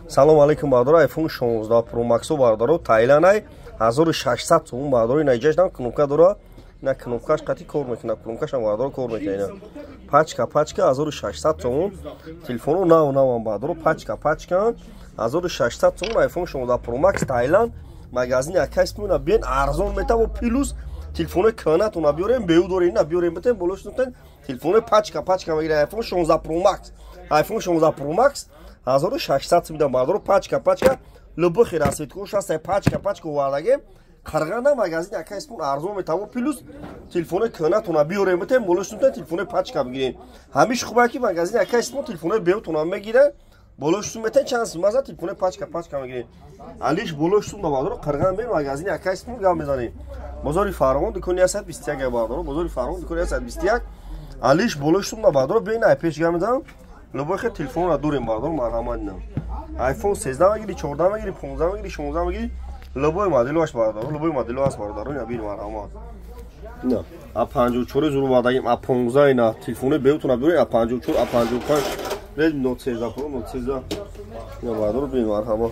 Салом алейкум бардора iPhone 16 Pro Max бардора Тайланай 1600 сом бардора найҷаш нам кнопка дора на кнопкаш қати кор мекунад кнопкаш ам бардора кор мекунад пачка 1600 сом телефону нав бардора пачка 1600 сом iPhone 16 Pro Max Тайланд магазини акайс муна бен арзон метаво плюс телефони канатуна биёрем беудорин на биёрем бетем болошнутен телефони пачка мегира iPhone 16 Pro Max 1600 мида бардора пачка любо хирасит кошаст пачка валаге қарғанда магазин акайс мун арзон метаво плюс телефони канатуна биёрем бетем болошнутен телефони пачка мегирем ҳамиш хубаки магазин акайс мун телефони беутуна мегира болошсун метен чанс маза телефони пачка мегирем алиш болошсун бардора қарған бен магазин акайс мун гам мезанем бозори Фарғон дукони 121 бардора бозори Фарғон дукони 121 алиш болошсун бардора бен айпеш гам мезанем лобохе телефонра дурем бардора марҳамат нам iPhone 13 мегири 14 мегири 15 мегири 16 мегири лобой моделаш бардора лобой моделаш бардора ина бир марҳамат на а 54 зуру бадагим а 15 ина телефони беутуна бире а 54 а 55 Redmi Note 13 Pro Note 13 ина бардора бир марҳамат